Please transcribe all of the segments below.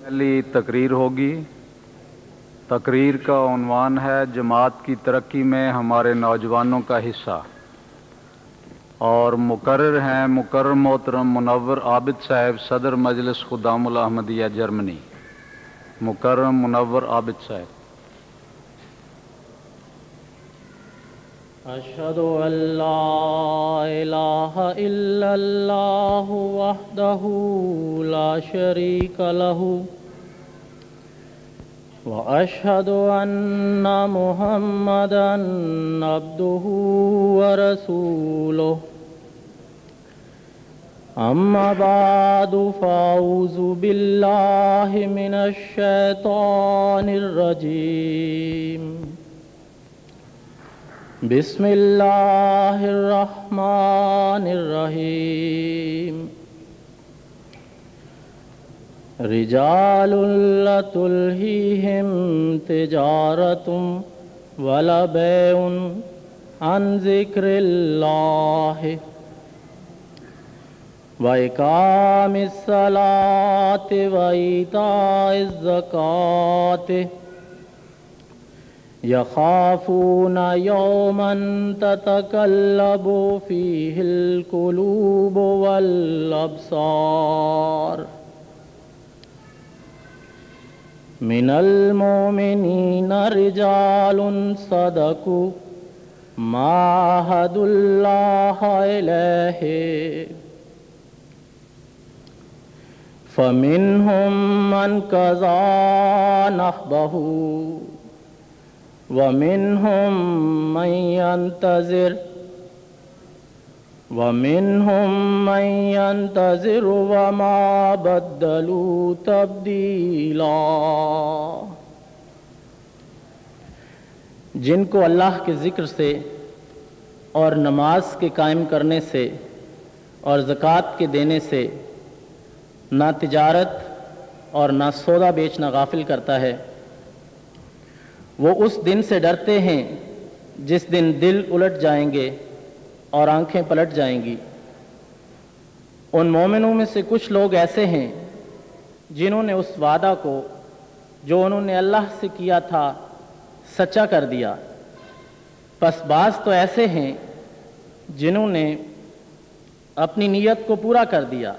پہلی تقریر ہوگی۔ تقریر کا عنوان ہے جماعت کی ترقی میں ہمارے نوجوانوں کا حصہ، اور مقرر ہیں مقرر محترم منور عابد صاحب، صدر مجلس خدام الاحمدیہ جرمنی۔ مقرر منور عابد صاحب۔ اشہد ان لا الہ الا اللہ وحدہ لا شریک لہ واشہد ان محمدا عبدہ ورسولہ۔ اما بعد فاعوذ باللہ من الشیطان الرجیم۔ بسم اللہ الرحمن الرحیم۔ رجال لا تلہیہم تجارۃ ولا بیع عن ذکر اللہ وإقام الصلاة وإیتاء الزکاة یخافون یوما تتقلب فیہ القلوب والابصار۔ من المؤمنین رجال صدقوا ما عاہدوا اللہ علیہ فمنہم من قضى نحبہ وَمِنْهُمْ مَنْ يَنْتَظِرُ وَمَا بَدَّلُوا تَبْدِيلًا۔ جن کو اللہ کے ذکر سے اور نماز کے قائم کرنے سے اور زکوٰۃ کے دینے سے نہ تجارت اور نہ سودا بیچنا غافل کرتا ہے، وہ اس دن سے ڈرتے ہیں جس دن دل الٹ جائیں گے اور آنکھیں پلٹ جائیں گی۔ ان مومنوں میں سے کچھ لوگ ایسے ہیں جنہوں نے اس وعدہ کو جو انہوں نے اللہ سے کیا تھا سچا کر دیا، پس بعض تو ایسے ہیں جنہوں نے اپنی نیت کو پورا کر دیا،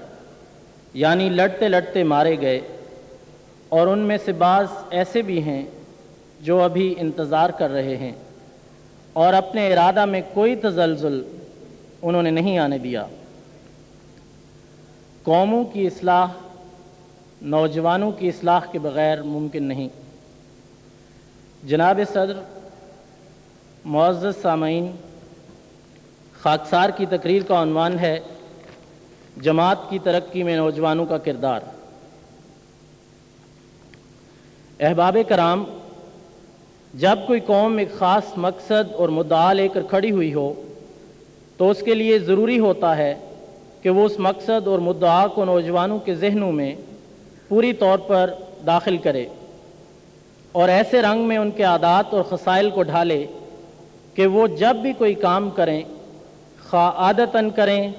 یعنی لڑتے لڑتے مارے گئے، اور ان میں سے بعض ایسے بھی ہیں جو ابھی انتظار کر رہے ہیں، اور اپنے ارادہ میں کوئی تزلزل انہوں نے نہیں آنے دیا۔ قوموں کی اصلاح نوجوانوں کی اصلاح کے بغیر ممکن نہیں۔ جناب صدر، معزز سامعین، خاکسار کی تقریر کا عنوان ہے جماعت کی ترقی میں نوجوانوں کا کردار۔ احباب کرام، جب کوئی قوم ایک خاص مقصد اور مدعا لے کر کھڑی ہوئی ہو تو اس کے لیے ضروری ہوتا ہے کہ وہ اس مقصد اور مدعا کو نوجوانوں کے ذہنوں میں پوری طور پر داخل کرے اور ایسے رنگ میں ان کے عادات اور خصائل کو ڈھالے کہ وہ جب بھی کوئی کام کریں، خواہ عادتاً کریں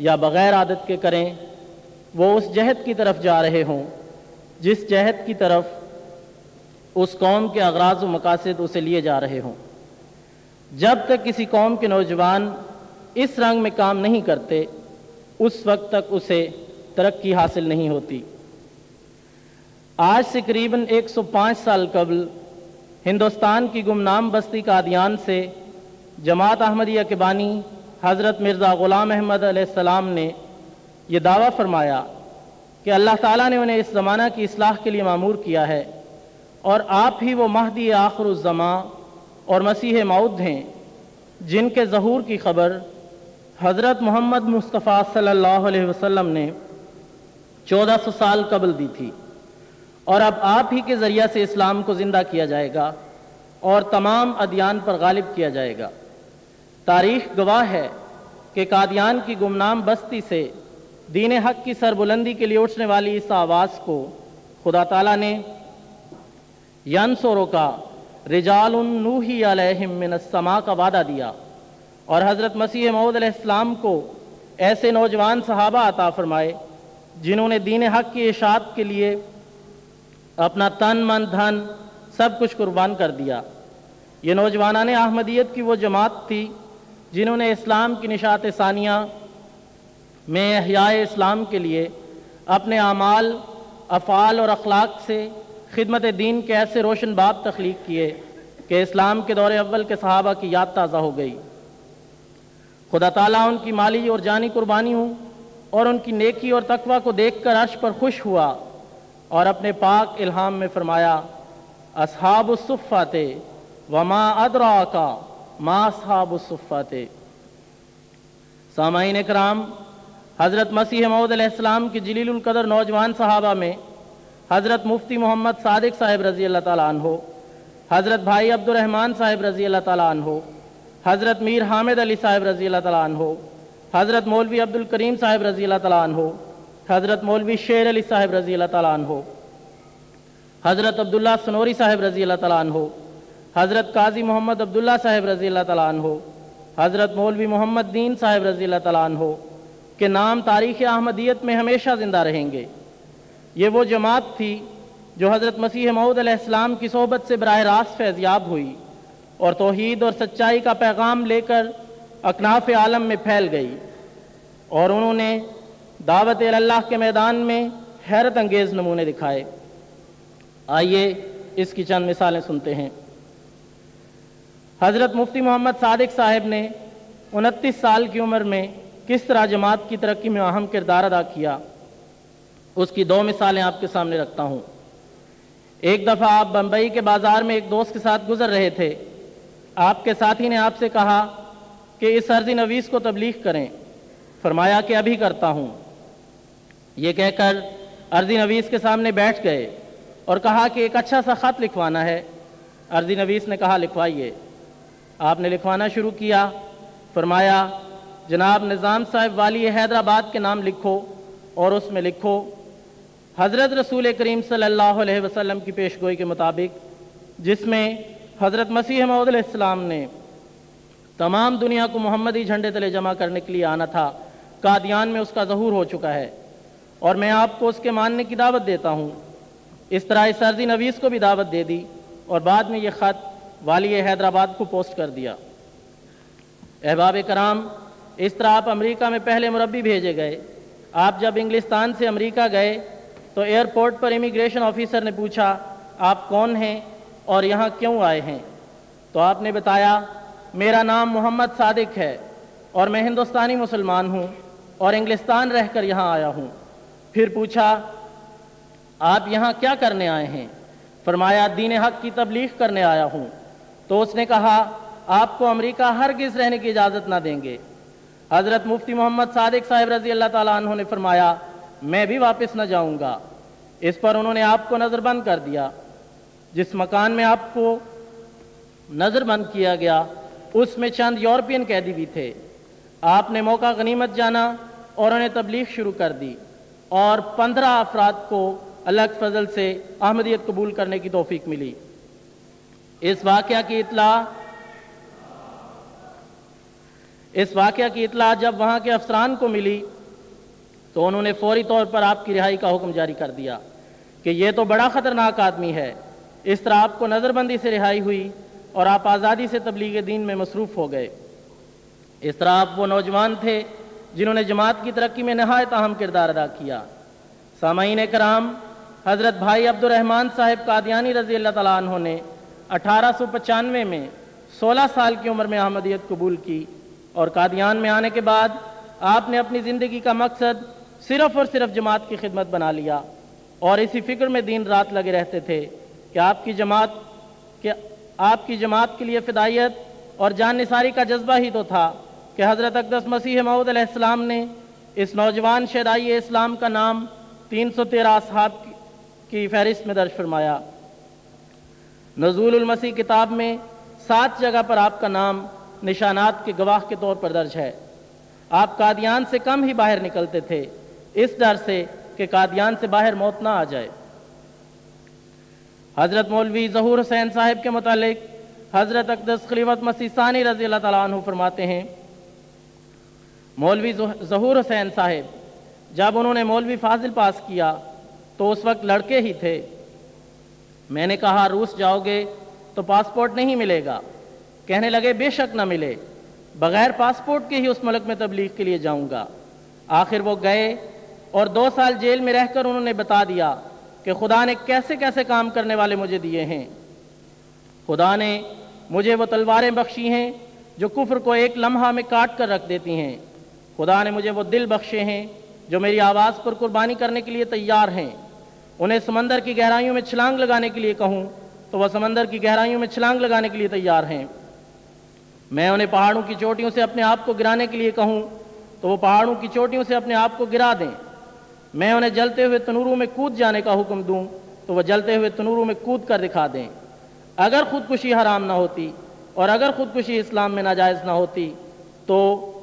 یا بغیر عادت کے کریں، وہ اس جہت کی طرف جا رہے ہوں جس جہت کی طرف اس قوم کے اغراض و مقاصد اسے لیے جا رہے ہوں۔ جب تک کسی قوم کے نوجوان اس رنگ میں کام نہیں کرتے، اس وقت تک اسے ترقی حاصل نہیں ہوتی۔ آج سے قریباً 105 سال قبل ہندوستان کی گمنام بستی قادیان سے جماعت احمدیہ کے بانی حضرت مرزا غلام احمد علیہ السلام نے یہ دعویٰ فرمایا کہ اللہ تعالیٰ نے انہیں اس زمانہ کی اصلاح کے لیے مامور کیا ہے، اور آپ ہی وہ مہدی آخر الزماں اور مسیح موعود ہیں جن کے ظہور کی خبر حضرت محمد مصطفیٰ صلی اللہ علیہ وسلم نے 1400 سال قبل دی تھی، اور اب آپ ہی کے ذریعہ سے اسلام کو زندہ کیا جائے گا اور تمام ادیان پر غالب کیا جائے گا۔ تاریخ گواہ ہے کہ قادیان کی گمنام بستی سے دین حق کی سربلندی کے لیے اٹھنے والی اس آواز کو خدا تعالیٰ نے ینصرو کا رجال نوحی علیہم من السماء کا وعدہ دیا، اور حضرت مسیح موعود علیہ السلام کو ایسے نوجوان صحابہ عطا فرمائے جنہوں نے دین حق کی اشاعت کے لیے اپنا تن من دھن سب کچھ قربان کر دیا۔ یہ نوجوانان احمدیت کی وہ جماعت تھی جنہوں نے اسلام کی نشاط ثانیہ میں احیاء اسلام کے لیے اپنے اعمال، افعال اور اخلاق سے خدمت دین کے ایسے روشن باب تخلیق کیے کہ اسلام کے دور اول کے صحابہ کی یاد تازہ ہو گئی۔ خدا تعالیٰ ان کی مالی اور جانی قربانیوں اور ان کی نیکی اور تقوی کو دیکھ کر عرش پر خوش ہوا اور اپنے پاک الہام میں فرمایا، اصحاب الصفۃ وما ادراک ما اصحاب الصفۃ۔ سامعین اکرام، حضرت مسیح موعود علیہ السلام کی جلیل القدر نوجوان صحابہ میں حضرت مفتی محمد صادق صاحب رضی اللہ تعالیٰ عنہ، حضرت بھائی عبد الرحمن صاحب رضی اللہ تعالیٰ عنہ، حضرت میر حامد علی صاحب رضی اللہ تعالیٰ عنہ، حضرت مولوی عبد الکریم صاحب رضی اللہ تعالیٰ عنہ، حضرت مولوی شیر علی صاحب رضی اللہ تعالیٰ عنہ، حضرت عبداللہ سنوری صاحب رضی اللہ تعالیٰ عنہ، حضرت قاضی محمد عبداللہ صاحب رضی اللہ تعالیٰ عنہ، حضرت مولوی محمد دین صاحب رضی اللہ تعالیٰ عنہ کے نام تاریخ احمدیت میں ہمیشہ زندہ رہیں گے۔ یہ وہ جماعت تھی جو حضرت مسیح موعود علیہ السلام کی صحبت سے براہ راست فیضیاب ہوئی اور توحید اور سچائی کا پیغام لے کر اکناف عالم میں پھیل گئی، اور انہوں نے دعوت اللہ کے میدان میں حیرت انگیز نمونے دکھائے۔ آئیے اس کی چند مثالیں سنتے ہیں۔ حضرت مفتی محمد صادق صاحب نے 29 سال کی عمر میں کس طرح جماعت کی ترقی میں اہم کردار ادا کیا، اس کی 2 مثالیں آپ کے سامنے رکھتا ہوں۔ ایک دفعہ آپ بمبئی کے بازار میں ایک دوست کے ساتھ گزر رہے تھے۔ آپ کے ساتھی نے آپ سے کہا کہ اس عرضی نویس کو تبلیغ کریں۔ فرمایا کہ ابھی کرتا ہوں۔ یہ کہہ کر عرضی نویس کے سامنے بیٹھ گئے اور کہا کہ ایک اچھا سا خط لکھوانا ہے۔ عرضی نویس نے کہا لکھوائیے۔ آپ نے لکھوانا شروع کیا۔ فرمایا جناب نظام صاحب والی حیدرآباد کے نام لکھو اور اس میں لکھو حضرت رسول کریم صلی اللہ علیہ وسلم کی پیشگوئی کے مطابق، جس میں حضرت مسیح موعود علیہ السلام نے تمام دنیا کو محمدی جھنڈے تلے جمع کرنے کے لیے آنا تھا، قادیان میں اس کا ظہور ہو چکا ہے اور میں آپ کو اس کے ماننے کی دعوت دیتا ہوں۔ اس طرح اس عرضی نویس کو بھی دعوت دے دی اور بعد میں یہ خط والی حیدرآباد کو پوسٹ کر دیا۔ احباب کرام، اس طرح آپ امریکہ میں پہلے مربی بھیجے گئے۔ آپ جب انگلستان سے امریکہ گئے تو ایئرپورٹ پر امیگریشن آفیسر نے پوچھا آپ کون ہیں اور یہاں کیوں آئے ہیں؟ تو آپ نے بتایا میرا نام محمد صادق ہے اور میں ہندوستانی مسلمان ہوں اور انگلستان رہ کر یہاں آیا ہوں۔ پھر پوچھا آپ یہاں کیا کرنے آئے ہیں؟ فرمایا دین حق کی تبلیغ کرنے آیا ہوں۔ تو اس نے کہا آپ کو امریکہ ہرگز رہنے کی اجازت نہ دیں گے۔ حضرت مفتی محمد صادق صاحب رضی اللہ تعالیٰ عنہ نے فرمایا میں بھی واپس نہ جاؤں گا۔ اس پر انہوں نے آپ کو نظر بند کر دیا۔ جس مکان میں آپ کو نظر بند کیا گیا اس میں چند یورپین قیدی بھی تھے۔ آپ نے موقع غنیمت جانا اور انہیں تبلیغ شروع کر دی اور 15 افراد کو اللہ کے فضل سے احمدیت قبول کرنے کی توفیق ملی۔ اس واقعہ کی اطلاع جب وہاں کے افسران کو ملی تو انہوں نے فوری طور پر آپ کی رہائی کا حکم جاری کر دیا کہ یہ تو بڑا خطرناک آدمی ہے۔ اس طرح آپ کو نظر بندی سے رہائی ہوئی اور آپ آزادی سے تبلیغ دین میں مصروف ہو گئے۔ اس طرح آپ وہ نوجوان تھے جنہوں نے جماعت کی ترقی میں نہایت اہم کردار ادا کیا۔ سامعین کرام، حضرت بھائی عبد الرحمن صاحب قادیانی رضی اللہ تعالیٰ عنہ نے 1895 میں 16 سال کی عمر میں احمدیت قبول کی اور قادیان میں آنے کے بعد آپ نے اپنی زندگی کا مقصد صرف اور صرف جماعت کی خدمت بنا لیا اور اسی فکر میں دن رات لگے رہتے تھے کہ آپ کی جماعت کے لیے فدائیت اور جان نثاری کا جذبہ ہی تو تھا کہ حضرت اقدس مسیح موعود علیہ السلام نے اس نوجوان شہدائی اسلام کا نام 313 اصحاب کی فہرست میں درج فرمایا۔ نزول المسیح کتاب میں 7 جگہ پر آپ کا نام نشانات کے گواہ کے طور پر درج ہے۔ آپ قادیان سے کم ہی باہر نکلتے تھے اس ڈر سے کہ قادیان سے باہر موت نہ آ جائے۔ حضرت مولوی ظہور حسین صاحب کے متعلق حضرت اقدس خلیفۃ مسیح ثانی رضی اللہ تعالیٰ عنہ فرماتے ہیں مولوی ظہور حسین صاحب جب انہوں نے مولوی فاضل پاس کیا تو اس وقت لڑکے ہی تھے۔ میں نے کہا روس جاؤ گے تو پاسپورٹ نہیں ملے گا۔ کہنے لگے بے شک نہ ملے، بغیر پاسپورٹ کے ہی اس ملک میں تبلیغ کے لیے جاؤں گا۔ آخر وہ گئے اور 2 سال جیل میں رہ کر انہوں نے بتا دیا کہ خدا نے کیسے کیسے کام کرنے والے مجھے دیے ہیں۔ خدا نے مجھے وہ تلواریں بخشی ہیں جو کفر کو ایک لمحہ میں کاٹ کر رکھ دیتی ہیں۔ خدا نے مجھے وہ دل بخشے ہیں جو میری آواز پر قربانی کرنے کے لیے تیار ہیں۔ انہیں سمندر کی گہرائیوں میں چھلانگ لگانے کے لیے کہوں تو وہ سمندر کی گہرائیوں میں چھلانگ لگانے کے لیے تیار ہیں۔ میں انہیں پہاڑوں کی چوٹیوں سے اپنے آپ کو گرانے کے لیے کہوں تو وہ پہاڑوں کی چوٹیوں سے اپنے آپ کو گرا دیں۔ میں انہیں جلتے ہوئے تنوروں میں کود جانے کا حکم دوں تو وہ جلتے ہوئے تنوروں میں کود کر دکھا دیں۔ اگر خودکشی حرام نہ ہوتی اور اگر خودکشی اسلام میں ناجائز نہ ہوتی تو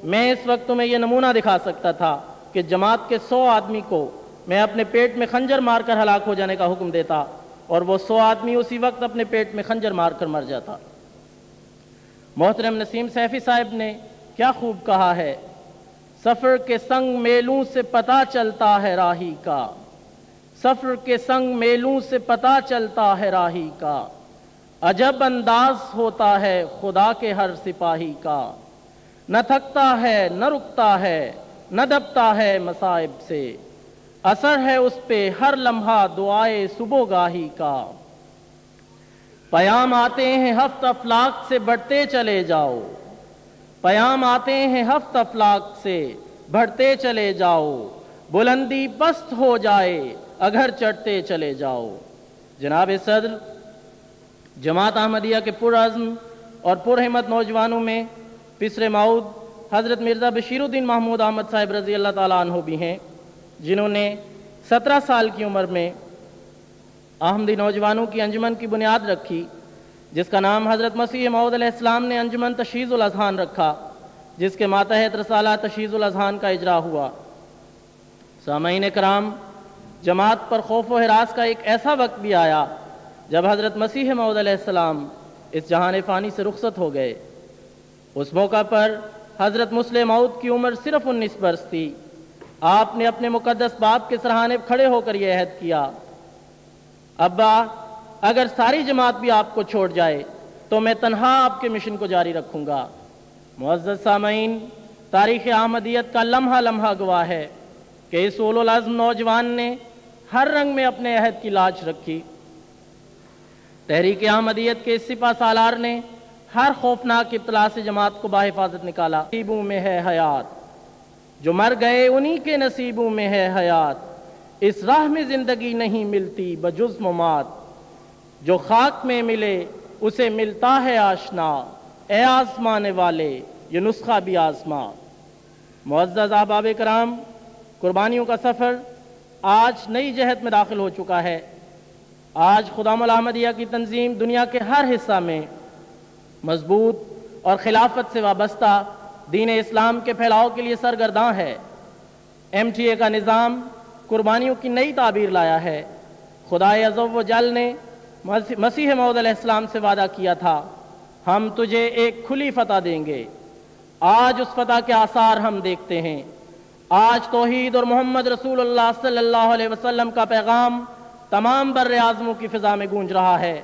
میں اس وقت تمہیں یہ نمونہ دکھا سکتا تھا کہ جماعت کے 100 آدمی کو میں اپنے پیٹ میں خنجر مار کر ہلاک ہو جانے کا حکم دیتا اور وہ 100 آدمی اسی وقت اپنے پیٹ میں خنجر مار کر مر جاتا۔ محترم نسیم سیفی صاحب نے کیا خوب کہا ہے، سفر کے سنگ میلوں سے پتہ چلتا ہے راہی کا، سفر کے سنگ میلوں سے پتہ چلتا ہے راہی کا، عجب انداز ہوتا ہے خدا کے ہر سپاہی کا، نہ تھکتا ہے نہ رکتا ہے نہ دبتا ہے مصائب سے، اثر ہے اس پہ ہر لمحہ دعائے صبح گاہی کا، پیام آتے ہیں ہفت افلاک سے بڑھتے چلے جاؤ، پیام آتے ہیں ہفت افلاک سے بڑھتے چلے جاؤ، بلندی پست ہو جائے اگر چڑھتے چلے جاؤ۔ جناب صدر، جماعت احمدیہ کے پرعزم اور پرہمت نوجوانوں میں پسر موعود حضرت مرزا بشیر الدین محمود احمد صاحب رضی اللہ تعالیٰ عنہ بھی ہیں، جنہوں نے 17 سال کی عمر میں احمدی نوجوانوں کی انجمن کی بنیاد رکھی، جس کا نام حضرت مسیح موعود علیہ السلام نے انجمن تشییع الاذہان رکھا، جس کے ماتحت رسالہ تشییع الاذہان کا اجرا ہوا۔ سامعین کرام، جماعت پر خوف و ہراس کا ایک ایسا وقت بھی آیا جب حضرت مسیح موعود علیہ السلام اس جہان فانی سے رخصت ہو گئے۔ اس موقع پر حضرت مسلم موعود کی عمر صرف 19 برس تھی۔ آپ نے اپنے مقدس باپ کے سرہانے کھڑے ہو کر یہ عہد کیا، ابا اگر ساری جماعت بھی آپ کو چھوڑ جائے تو میں تنہا آپ کے مشن کو جاری رکھوں گا۔ معزز سامعین، تاریخ احمدیت کا لمحہ لمحہ گواہ ہے کہ اس اولو العزم نوجوان نے ہر رنگ میں اپنے عہد کی لاج رکھی۔ تحریک احمدیت کے اس سپہ سالار نے ہر خوفناک ابتلا سے جماعت کو بحفاظت نکالا۔ نصیبوں میں ہے حیات، جو مر گئے انہی کے نصیبوں میں ہے حیات، اس راہ میں زندگی نہیں ملتی بجز ممات، جو خاک میں ملے اسے ملتا ہے آشنا، اے آزمانے والے یہ نسخہ بھی آزما۔ معزز احباب کرام، قربانیوں کا سفر آج نئی جہت میں داخل ہو چکا ہے۔ آج خدام الاحمدیہ کی تنظیم دنیا کے ہر حصہ میں مضبوط اور خلافت سے وابستہ دین اسلام کے پھیلاؤ کے لیے سرگرداں ہے۔ MTA کا نظام قربانیوں کی نئی تعبیر لایا ہے۔ خدائے عز و جل نے مسیح موعود علیہ السلام سے وعدہ کیا تھا، ہم تجھے ایک کھلی فتح دیں گے۔ آج اس فتح کے آثار ہم دیکھتے ہیں۔ آج توحید اور محمد رسول اللہ صلی اللہ علیہ وسلم کا پیغام تمام بر اعظموں کی فضا میں گونج رہا ہے۔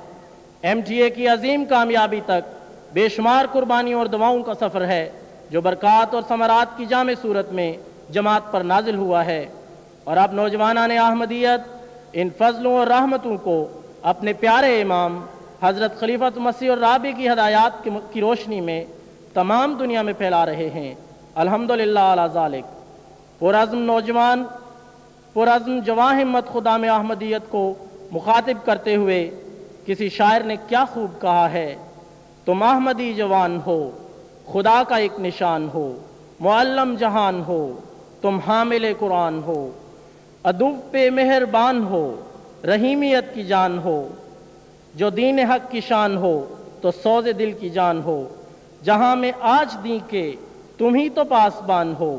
MTA کی عظیم کامیابی تک بے شمار قربانیوں اور دعاؤں کا سفر ہے جو برکات اور ثمرات کی جامع صورت میں جماعت پر نازل ہوا ہے، اور اب نوجوانان احمدیت ان فضلوں اور رحمتوں کو اپنے پیارے امام حضرت خلیفۃ مسیح الرابع کی ہدایات کی روشنی میں تمام دنیا میں پھیلا رہے ہیں۔ الحمدللہ علی ذالک۔ پرعزم نوجوان، پرعزم جواں ہمت خدام احمدیت کو مخاطب کرتے ہوئے کسی شاعر نے کیا خوب کہا ہے، تم احمدی جوان ہو، خدا کا ایک نشان ہو، معلم جہان ہو، تم حامل قرآن ہو، ادب پہ مہربان ہو، رحیمیت کی جان ہو، جو دین حق کی شان ہو تو سوز دل کی جان ہو، جہاں میں آج دین کے تم ہی تو پاسبان ہو،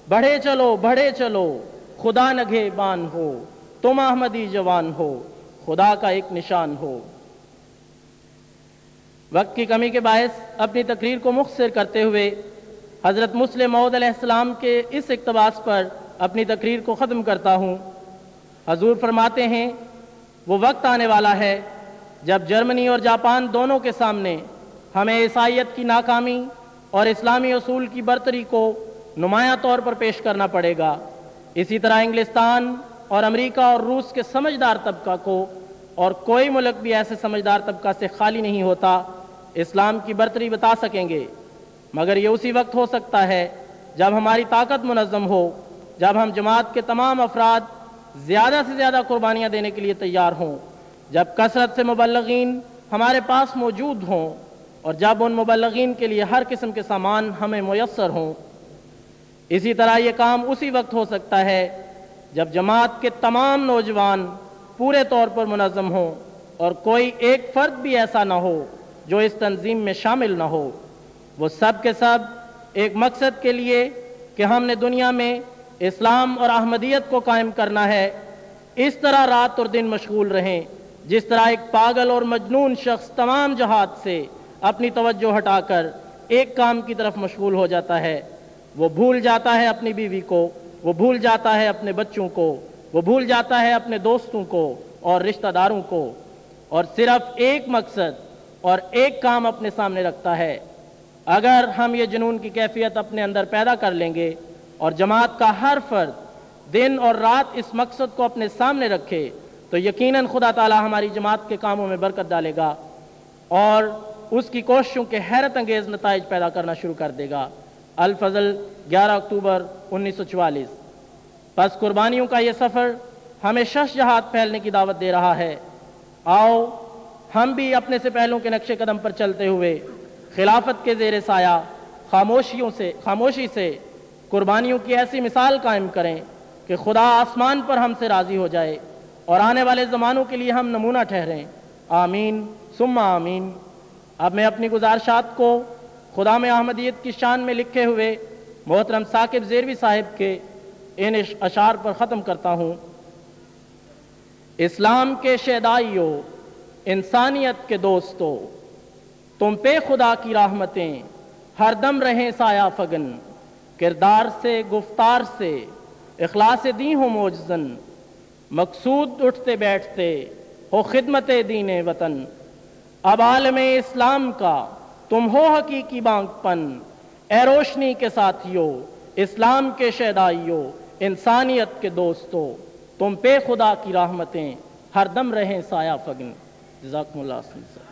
بڑھے چلو خدا نگہ بان ہو، تم احمدی جوان ہو، خدا کا ایک نشان ہو۔ وقت کی کمی کے باعث اپنی تقریر کو مختصر کرتے ہوئے حضرت مسلم موعود علیہ السلام کے اس اقتباس پر اپنی تقریر کو ختم کرتا ہوں۔ حضور فرماتے ہیں، وہ وقت آنے والا ہے جب جرمنی اور جاپان دونوں کے سامنے ہمیں عیسائیت کی ناکامی اور اسلامی اصول کی برتری کو نمایاں طور پر پیش کرنا پڑے گا، اسی طرح انگلستان اور امریکہ اور روس کے سمجھدار طبقہ کو، اور کوئی ملک بھی ایسے سمجھدار طبقہ سے خالی نہیں ہوتا، اسلام کی برتری بتا سکیں گے۔ مگر یہ اسی وقت ہو سکتا ہے جب ہماری طاقت منظم ہو، جب ہم جماعت کے تمام افراد زیادہ سے زیادہ قربانیاں دینے کے لیے تیار ہوں، جب کثرت سے مبلغین ہمارے پاس موجود ہوں، اور جب ان مبلغین کے لیے ہر قسم کے سامان ہمیں میسر ہوں۔ اسی طرح یہ کام اسی وقت ہو سکتا ہے جب جماعت کے تمام نوجوان پورے طور پر منظم ہوں، اور کوئی ایک فرد بھی ایسا نہ ہو جو اس تنظیم میں شامل نہ ہو۔ وہ سب کے سب ایک مقصد کے لیے کہ ہم نے دنیا میں اسلام اور احمدیت کو قائم کرنا ہے، اس طرح رات اور دن مشغول رہیں جس طرح ایک پاگل اور مجنون شخص تمام جہات سے اپنی توجہ ہٹا کر ایک کام کی طرف مشغول ہو جاتا ہے۔ وہ بھول جاتا ہے اپنی بیوی کو، وہ بھول جاتا ہے اپنے بچوں کو، وہ بھول جاتا ہے اپنے دوستوں کو اور رشتہ داروں کو، اور صرف ایک مقصد اور ایک کام اپنے سامنے رکھتا ہے۔ اگر ہم یہ جنون کی کیفیت اپنے اندر پیدا کر لیں گے اور جماعت کا ہر فرد دن اور رات اس مقصد کو اپنے سامنے رکھے، تو یقیناً خدا تعالی ہماری جماعت کے کاموں میں برکت ڈالے گا اور اس کی کوششوں کے حیرت انگیز نتائج پیدا کرنا شروع کر دے گا۔ الفضل 11 اکتوبر 1944۔ پس قربانیوں کا یہ سفر ہمیں شش جہات پھیلنے کی دعوت دے رہا ہے۔ آؤ ہم بھی اپنے سے پہلوں کے نقش قدم پر چلتے ہوئے خلافت کے زیر سایہ خاموشی سے قربانیوں کی ایسی مثال قائم کریں کہ خدا آسمان پر ہم سے راضی ہو جائے اور آنے والے زمانوں کے لیے ہم نمونہ ٹھہریں۔ آمین ثم آمین۔ اب میں اپنی گزارشات کو خدا میں احمدیت کی شان میں لکھے ہوئے محترم ثاقب زیروی صاحب کے ان اشعار پر ختم کرتا ہوں۔ اسلام کے شیدائیو، انسانیت کے دوستو، تم پہ خدا کی رحمتیں ہر دم رہیں سایہ فگن، کردار سے گفتار سے اخلاص دین ہو موجزن، مقصود اٹھتے بیٹھتے ہو خدمت دین وطن، اب عالم اسلام کا تم ہو حقیقی بانگ پن، اے روشنی کے ساتھیو، اسلام کے شیدائیو، انسانیت کے دوستو، تم پہ خدا کی رحمتیں ہر دم رہیں سایہ فگن۔ جزاکم اللہ خیر۔